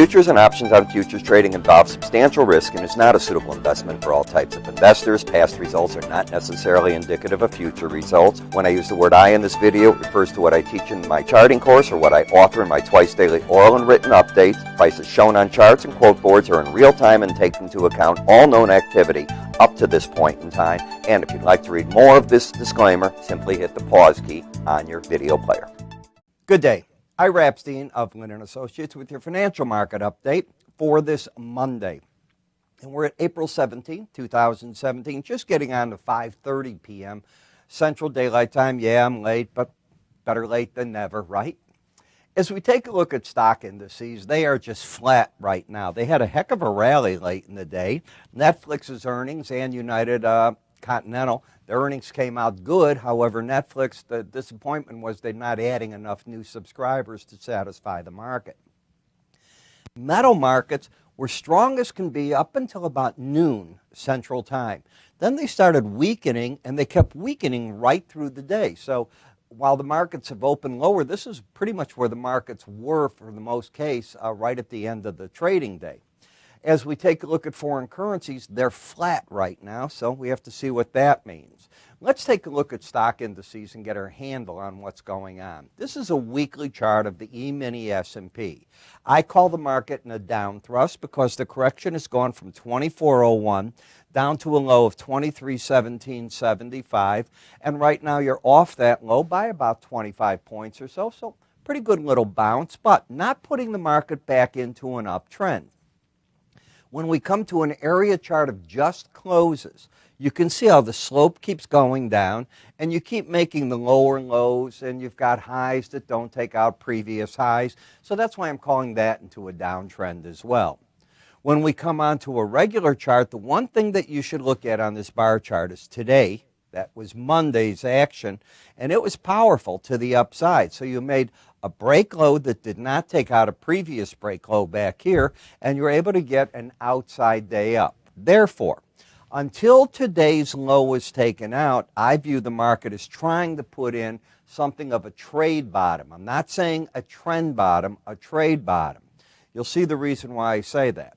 Futures and options on futures trading involve substantial risk and is not a suitable investment for all types of investors. Past results are not necessarily indicative of future results. When I use the word I in this video, it refers to what I teach in my charting course or what I author in my twice daily oral and written updates. Prices shown on charts and quote boards are in real time and take into account all known activity up to this point in time. And if you'd like to read more of this disclaimer, simply hit the pause key on your video player. Good day. Ira Epstein of Linn & Associates with your financial market update for this Monday. And we're at April 17, 2017, just getting on to 5:30 p.m. Central Daylight Time. Yeah, I'm late, but better late than never, right? As we take a look at stock indices, they are just flat right now. They had a heck of a rally late in the day. Netflix's earnings and United Continental, their earnings came out good. However, Netflix, the disappointment was they're not adding enough new subscribers to satisfy the market. Metal markets were strong as can be up until about noon Central Time. Then they started weakening, and they kept weakening right through the day. So while the markets have opened lower, this is pretty much where the markets were for the most case right at the end of the trading day. As we take a look at foreign currencies, they're flat right now, so we have to see what that means. Let's take a look at stock indices and get our handle on what's going on. This is a weekly chart of the E-mini S&P. I call the market in a down thrust because the correction has gone from 2401 down to a low of 2317.75, and right now you're off that low by about 25 points or so, so pretty good little bounce, but not putting the market back into an uptrend. When we come to an area chart of just closes, you can see how the slope keeps going down, and you keep making the lower lows, and you've got highs that don't take out previous highs. So that's why I'm calling that into a downtrend as well. When we come on to a regular chart, the one thing that you should look at on this bar chart is today. That was Monday's action, and it was powerful to the upside. So you made a break low that did not take out a previous break low back here, and you're able to get an outside day up. Therefore, until today's low is taken out, I view the market as trying to put in something of a trade bottom. I'm not saying a trend bottom, a trade bottom. You'll see the reason why I say that.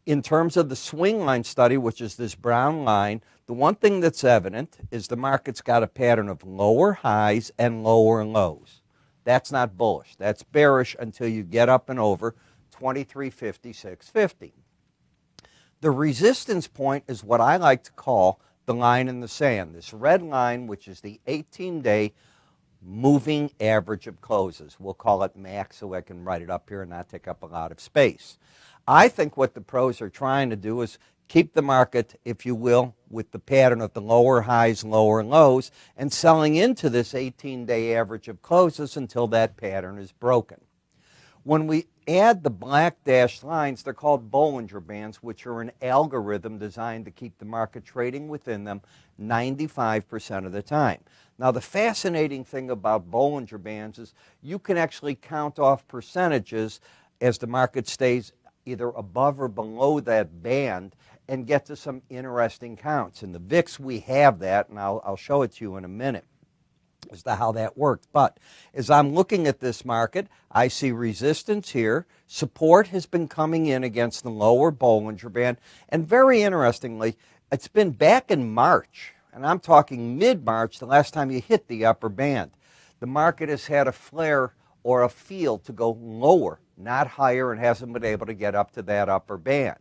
In terms of the swing line study, which is this brown line, the one thing that's evident is the market's got a pattern of lower highs and lower lows. That's not bullish. That's bearish until you get up and over 2356.50. The resistance point is what I like to call the line in the sand. This red line, which is the 18-day moving average of closes. We'll call it MAX so I can write it up here and not take up a lot of space. I think what the pros are trying to do is keep the market, if you will, with the pattern of the lower highs, lower lows, and selling into this 18-day average of closes until that pattern is broken. When we add the black dashed lines, they're called Bollinger Bands, which are an algorithm designed to keep the market trading within them 95% of the time. Now, the fascinating thing about Bollinger Bands is you can actually count off percentages as the market stays either above or below that band and get to some interesting counts. In the VIX, we have that, and I'll show it to you in a minute as to how that worked. But as I'm looking at this market, I see resistance here. Support has been coming in against the lower Bollinger Band. And very interestingly, it's been back in March, and I'm talking mid-March, the last time you hit the upper band. The market has had a flare or a feel to go lower, not higher, and hasn't been able to get up to that upper band.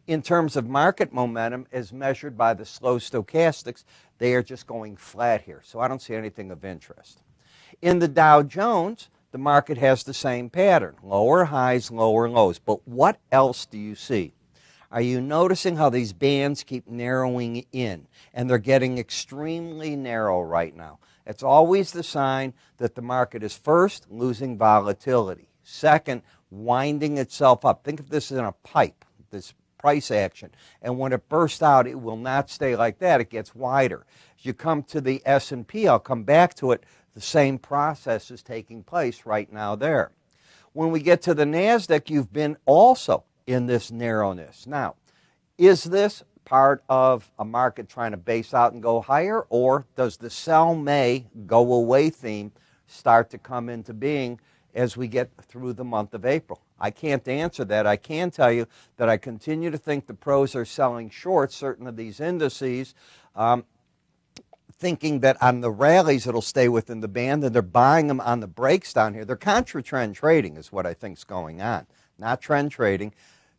In terms of market momentum, as measured by the slow stochastics, they are just going flat here. So I don't see anything of interest. In the Dow Jones, the market has the same pattern, lower highs, lower lows. But what else do you see? Are you noticing how these bands keep narrowing in? And they're getting extremely narrow right now. It's always the sign that the market is first losing volatility. Second, winding itself up. Think of this in a pipe, this price action. And when it bursts out, it will not stay like that. It gets wider. As you come to the S&P, I'll come back to it, the same process is taking place right now there. When we get to the NASDAQ, you've been also in this narrowness. Now, is this part of a market trying to base out and go higher, or does the sell may go away theme start to come into being as we get through the month of April? I can't answer that. I can tell you that I continue to think the pros are selling short certain of these indices, thinking that on the rallies it'll stay within the band, and they're buying them on the breaks down here. They're contra-trend trading is what I think is going on, not trend trading.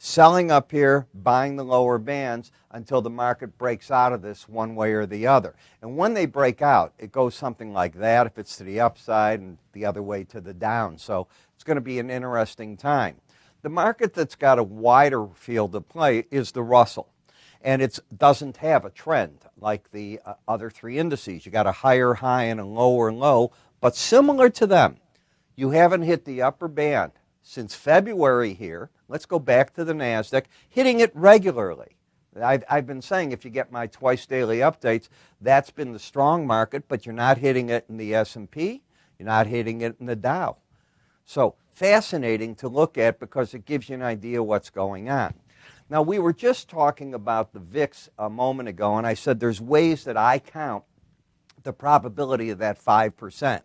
Selling up here, buying the lower bands until the market breaks out of this one way or the other. And when they break out, it goes something like that if it's to the upside and the other way to the down. So it's going to be an interesting time. The market that's got a wider field of play is the Russell. And it doesn't have a trend like the other three indices. You got a higher high and a lower low, but similar to them, you haven't hit the upper band since February here. Let's go back to the NASDAQ, hitting it regularly. I've been saying if you get my twice daily updates, that's been the strong market, but you're not hitting it in the S&P, you're not hitting it in the Dow. So fascinating to look at because it gives you an idea what's going on. Now, we were just talking about the VIX a moment ago, and I said there's ways that I count the probability of that 5%.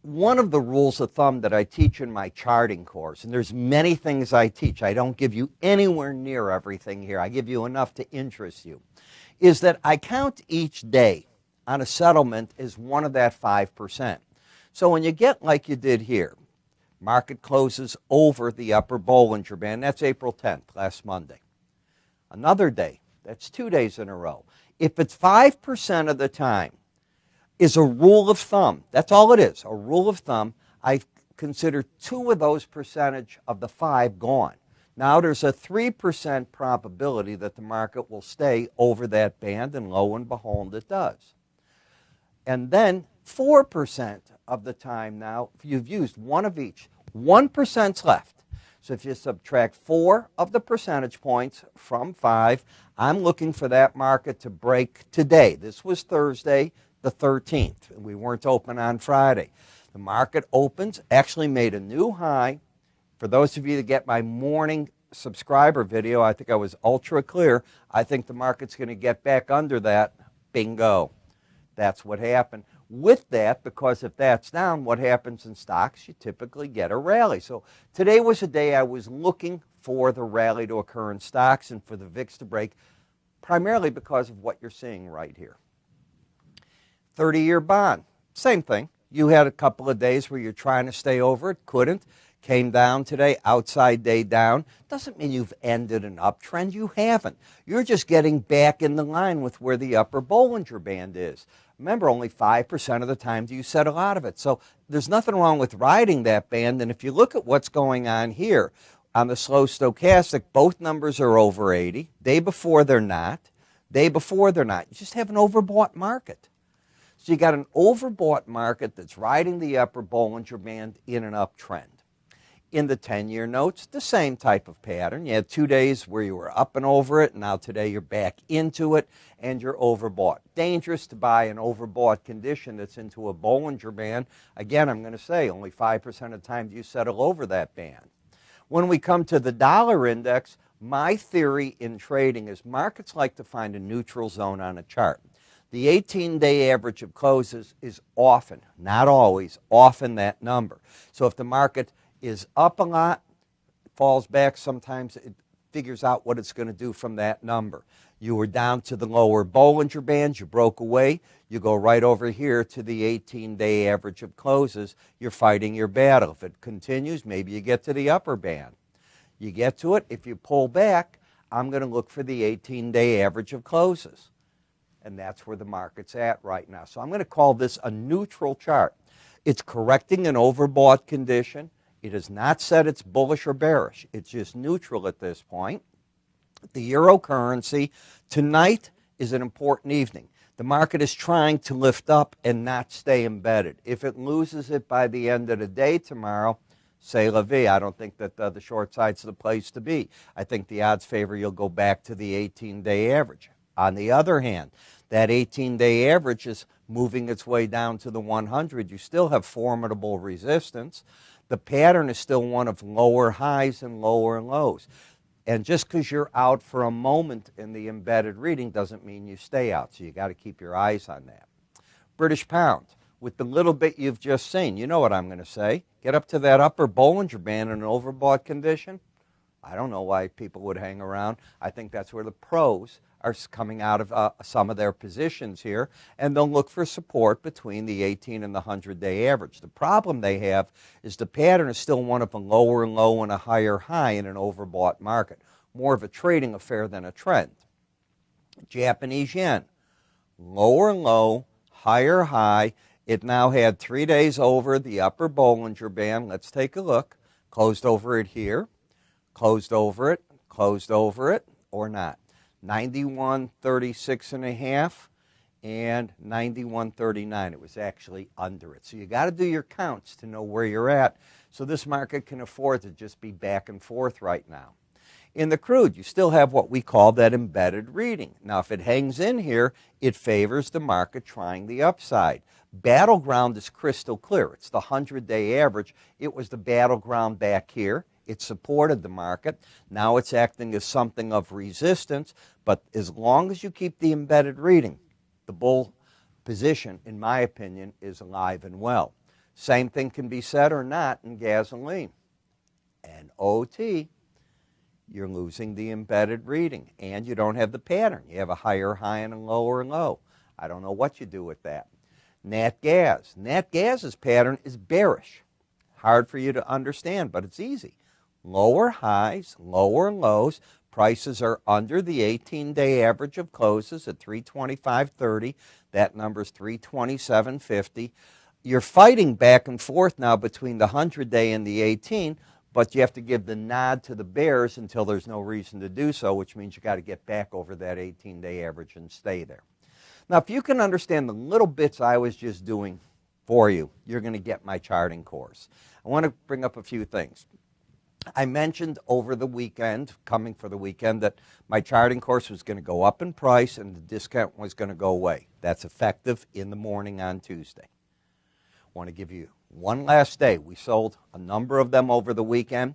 One of the rules of thumb that I teach in my charting course, and there's many things I teach, I don't give you anywhere near everything here, I give you enough to interest you, is that I count each day on a settlement as one of that 5%. So when you get like you did here, market closes over the upper Bollinger Band, that's April 10th, last Monday. Another day, that's 2 days in a row. If it's 5% of the time, is a rule of thumb. That's all it is, a rule of thumb. I consider 2 of those percentage of the 5 gone. Now there's a 3% probability that the market will stay over that band, and lo and behold, it does. And then 4% of the time now, if you've used one of each, 1%'s left. So if you subtract 4 of the percentage points from 5, I'm looking for that market to break today. This was Thursday, the 13th. We weren't open on Friday. The market opens, actually made a new high. For those of you that get my morning subscriber video, I think I was ultra clear. I think the market's going to get back under that. Bingo. That's what happened. With that, because if that's down, what happens in stocks? You typically get a rally. So today was a day I was looking for the rally to occur in stocks and for the VIX to break, primarily because of what you're seeing right here. 30-year bond, same thing. You had a couple of days where you're trying to stay over it, couldn't. Came down today, outside day down. Doesn't mean you've ended an uptrend. You haven't. You're just getting back in the line with where the upper Bollinger Band is. Remember, only 5% of the time do you settle out of it. So there's nothing wrong with riding that band. And if you look at what's going on here, on the slow stochastic, both numbers are over 80. Day before, they're not. Day before, they're not. You just have an overbought market. So you got an overbought market that's riding the upper Bollinger Band in an uptrend. In the 10-year notes, the same type of pattern. You had 2 days where you were up and over it, and now today you're back into it, and you're overbought. Dangerous to buy an overbought condition that's into a Bollinger Band. Again, I'm going to say only 5% of the time do you settle over that band. When we come to the dollar index, my theory in trading is markets like to find a neutral zone on a chart. The 18-day average of closes is often, not always, often that number. So if the market is up a lot, falls back, sometimes it figures out what it's going to do from that number. You were down to the lower Bollinger Band, you broke away, you go right over here to the 18-day average of closes, you're fighting your battle. If it continues, maybe you get to the upper band. You get to it, if you pull back, I'm going to look for the 18-day average of closes. And that's where the market's at right now. So I'm going to call this a neutral chart. It's correcting an overbought condition. It has not said it's bullish or bearish. It's just neutral at this point. The euro currency, tonight is an important evening. The market is trying to lift up and not stay embedded. If it loses it by the end of the day tomorrow, c'est la vie. I don't think that the short side's the place to be. I think the odds favor you'll go back to the 18-day average. On the other hand, that 18-day average is moving its way down to the 100. You still have formidable resistance. The pattern is still one of lower highs and lower lows. And just because you're out for a moment in the embedded reading doesn't mean you stay out. So you got to keep your eyes on that. British pound. with the little bit you've just seen, you know what I'm going to say. Get up to that upper Bollinger Band in an overbought condition. I don't know why people would hang around. I think that's where the pros are coming out of some of their positions here, and they'll look for support between the 18 and the 100-day average. The problem they have is the pattern is still one of a lower low and a higher high in an overbought market, more of a trading affair than a trend. Japanese yen, lower low, higher high. It now had 3 days over the upper Bollinger Band. Let's take a look. Closed over it here, closed over it, or not. 91.36 and a half and 91.39. It was actually under it. So you got to do your counts to know where you're at. So this market can afford to just be back and forth right now. In the crude, you still have what we call that embedded reading. Now, if it hangs in here, it favors the market trying the upside. Battleground is crystal clear. It's the 100-day average. It was the battleground back here. It supported the market. Now it's acting as something of resistance, but as long as you keep the embedded reading, the bull position, in my opinion, is alive and well. Same thing can be said or not in gasoline. And OT, you're losing the embedded reading, and you don't have the pattern. You have a higher high and a lower low. I don't know what you do with that. Nat gas. Nat gas's pattern is bearish. Hard for you to understand, but it's easy. Lower highs, lower lows. Prices are under the 18-day average of closes at 325.30. That number's 327.50. You're fighting back and forth now between the 100-day and the 18, but you have to give the nod to the bears until there's no reason to do so, which means you got to get back over that 18-day average and stay there. Now, if you can understand the little bits I was just doing for you, you're going to get my charting course. I want to bring up a few things. I mentioned over the weekend, coming for the weekend, that my charting course was going to go up in price and the discount was going to go away. That's effective in the morning on Tuesday. I want to give you one last day. We sold a number of them over the weekend.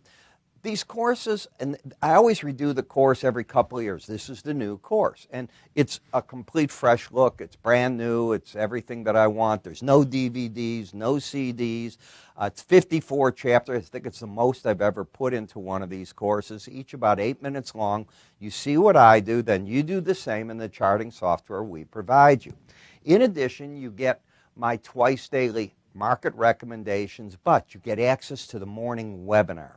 These courses, and I always redo the course every couple of years. This is the new course, and it's a complete fresh look. It's brand new. It's everything that I want. There's no DVDs, no CDs. It's 54 chapters. I think it's the most I've ever put into one of these courses, each about 8 minutes long. You see what I do, then you do the same in the charting software we provide you. In addition, you get my twice daily market recommendations, but you get access to the morning webinar.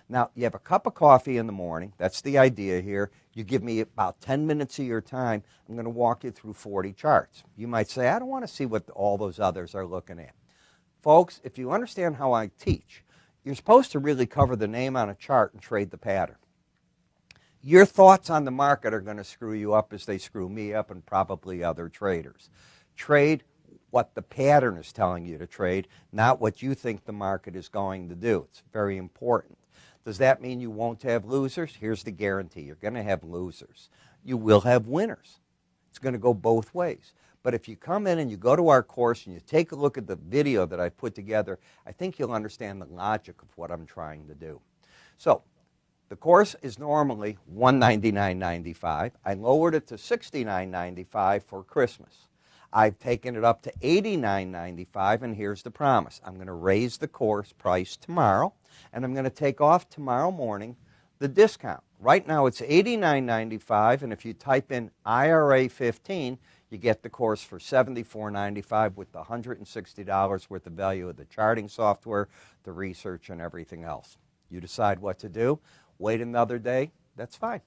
Now, you have a cup of coffee in the morning. That's the idea here. You give me about 10 minutes of your time. I'm going to walk you through 40 charts. You might say, I don't want to see what all those others are looking at. Folks, if you understand how I teach, you're supposed to really cover the name on a chart and trade the pattern. Your thoughts on the market are going to screw you up as they screw me up and probably other traders. Trade what the pattern is telling you to trade, not what you think the market is going to do. It's very important. Does that mean you won't have losers? Here's the guarantee. You're going to have losers. You will have winners. It's going to go both ways. But if you come in and you go to our course and you take a look at the video that I put together, I think you'll understand the logic of what I'm trying to do. So the course is normally $199.95. I lowered it to $69.95 for Christmas. I've taken it up to $89.95, and here's the promise. I'm going to raise the course price tomorrow, and I'm going to take off tomorrow morning the discount. Right now it's $89.95, and if you type in IRA 15, you get the course for $74.95 with the $160 worth of value of the charting software, the research, and everything else. You decide what to do. Wait another day. That's fine.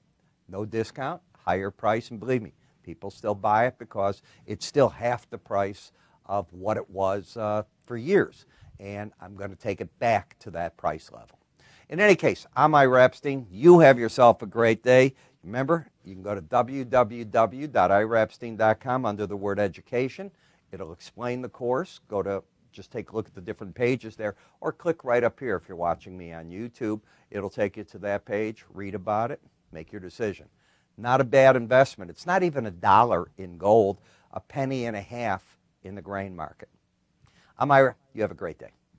No discount, higher price, and believe me, people still buy it because it's still half the price of what it was for years. And I'm going to take it back to that price level. In any case, I'm Ira Epstein. You have yourself a great day. Remember, you can go to www.iraepstein.com under the word education. It'll explain the course. Just take a look at the different pages there, or click right up here if you're watching me on YouTube. It'll take you to that page. Read about it. Make your decision. Not a bad investment. It's not even $1 in gold, a penny and a half in the grain market. I'm Ira. You have a great day.